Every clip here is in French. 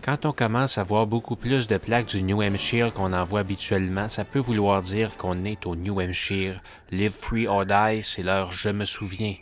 Quand on commence à voir beaucoup plus de plaques du New Hampshire qu'on en voit habituellement, ça peut vouloir dire qu'on est au New Hampshire. Live Free or Die, c'est leur Je me souviens.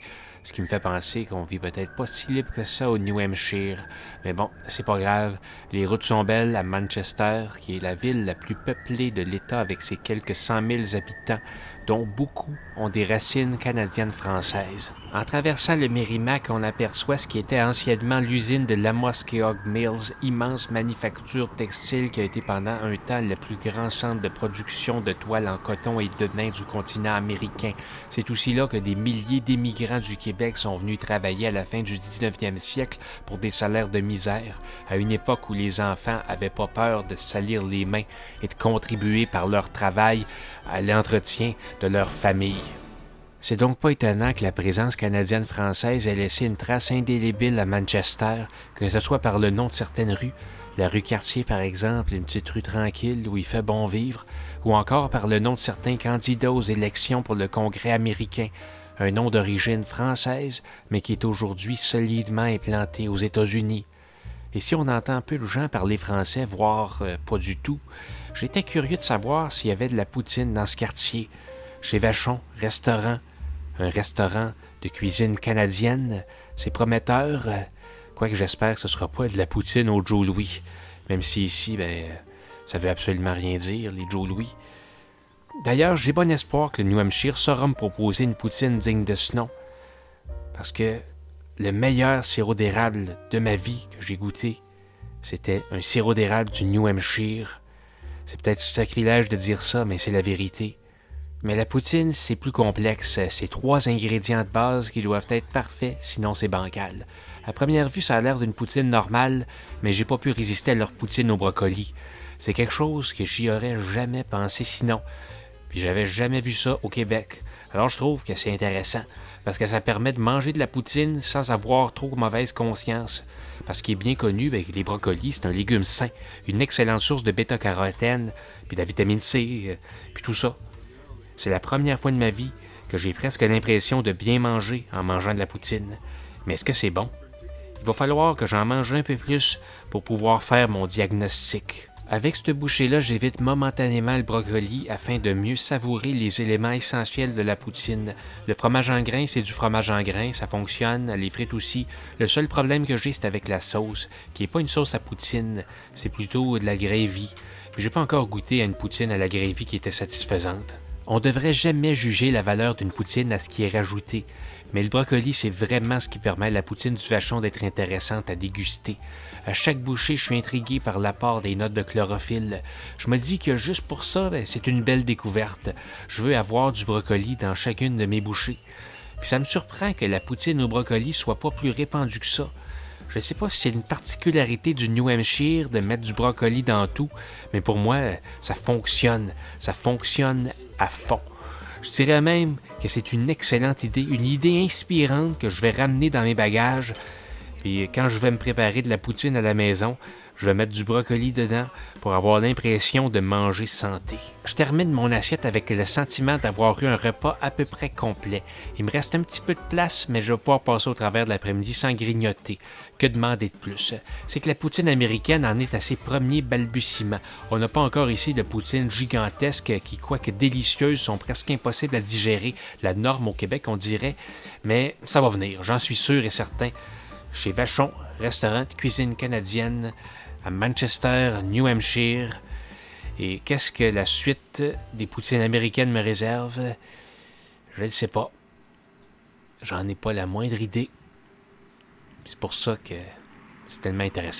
Ce qui me fait penser qu'on vit peut-être pas si libre que ça au New Hampshire. Mais bon, c'est pas grave. Les routes sont belles à Manchester, qui est la ville la plus peuplée de l'État avec ses quelques 100 000 habitants, dont beaucoup ont des racines canadiennes-françaises. En traversant le Merrimack, on aperçoit ce qui était anciennement l'usine de l'Amoskeag Mills, immense manufacture textile qui a été pendant un temps le plus grand centre de production de toiles en coton et de lin du continent américain. C'est aussi là que des milliers d'immigrants du Québec sont venus travailler à la fin du 19e siècle pour des salaires de misère, à une époque où les enfants n'avaient pas peur de se salir les mains et de contribuer par leur travail à l'entretien de leur famille. C'est donc pas étonnant que la présence canadienne-française ait laissé une trace indélébile à Manchester, que ce soit par le nom de certaines rues, la rue Cartier par exemple, une petite rue tranquille où il fait bon vivre, ou encore par le nom de certains candidats aux élections pour le Congrès américain, un nom d'origine française, mais qui est aujourd'hui solidement implanté aux États-Unis. Et si on entend peu de gens parler français, voire pas du tout, j'étais curieux de savoir s'il y avait de la poutine dans ce quartier. Chez Vachon, un restaurant de cuisine canadienne, c'est prometteur, quoique j'espère que ce ne sera pas de la poutine au Joe Louis, même si ici, ça veut absolument rien dire, les Joe Louis. D'ailleurs, j'ai bon espoir que le New Hampshire saura me proposer une poutine digne de ce nom, parce que le meilleur sirop d'érable de ma vie que j'ai goûté, c'était un sirop d'érable du New Hampshire. C'est peut-être sacrilège de dire ça, mais c'est la vérité. Mais la poutine, c'est plus complexe. C'est 3 ingrédients de base qui doivent être parfaits, sinon c'est bancal. À première vue, ça a l'air d'une poutine normale, mais j'ai pas pu résister à leur poutine au brocoli. C'est quelque chose que j'y aurais jamais pensé sinon. Puis j'avais jamais vu ça au Québec. Alors je trouve que c'est intéressant, parce que ça permet de manger de la poutine sans avoir trop mauvaise conscience. Parce qu'il est bien connu que les brocolis, c'est un légume sain, une excellente source de bêta-carotène, puis de la vitamine C, puis tout ça. C'est la première fois de ma vie que j'ai presque l'impression de bien manger en mangeant de la poutine. Mais est-ce que c'est bon? Il va falloir que j'en mange un peu plus pour pouvoir faire mon diagnostic. Avec cette bouchée-là, j'évite momentanément le brocoli afin de mieux savourer les éléments essentiels de la poutine. Le fromage en grains, c'est du fromage en grains, ça fonctionne, les frites aussi. Le seul problème que j'ai, c'est avec la sauce, qui n'est pas une sauce à poutine, c'est plutôt de la gravy. Puis j'ai pas encore goûté à une poutine à la gravy qui était satisfaisante. On ne devrait jamais juger la valeur d'une poutine à ce qui est rajouté, mais le brocoli, c'est vraiment ce qui permet à la poutine du Vachon d'être intéressante à déguster. À chaque bouchée, je suis intrigué par l'apport des notes de chlorophylle. Je me dis que juste pour ça, c'est une belle découverte. Je veux avoir du brocoli dans chacune de mes bouchées. Puis ça me surprend que la poutine au brocoli soit pas plus répandue que ça. Je ne sais pas si c'est une particularité du New Hampshire de mettre du brocoli dans tout, mais pour moi, ça fonctionne. Ça fonctionne à fond. Je dirais même que c'est une excellente idée, une idée inspirante que je vais ramener dans mes bagages. Puis quand je vais me préparer de la poutine à la maison, je vais mettre du brocoli dedans pour avoir l'impression de manger santé. Je termine mon assiette avec le sentiment d'avoir eu un repas à peu près complet. Il me reste un petit peu de place, mais je vais pouvoir passer au travers de l'après-midi sans grignoter. Que demander de plus? C'est que la poutine américaine en est à ses premiers balbutiements. On n'a pas encore ici de poutine gigantesque qui, quoique délicieuses, sont presque impossibles à digérer. La norme au Québec, on dirait. Mais ça va venir, j'en suis sûr et certain. Chez Vachon, restaurant de cuisine canadienne, à Manchester, New Hampshire. Et qu'est-ce que la suite des poutines américaines me réserve? Je ne le sais pas. J'en ai pas la moindre idée. C'est pour ça que c'est tellement intéressant.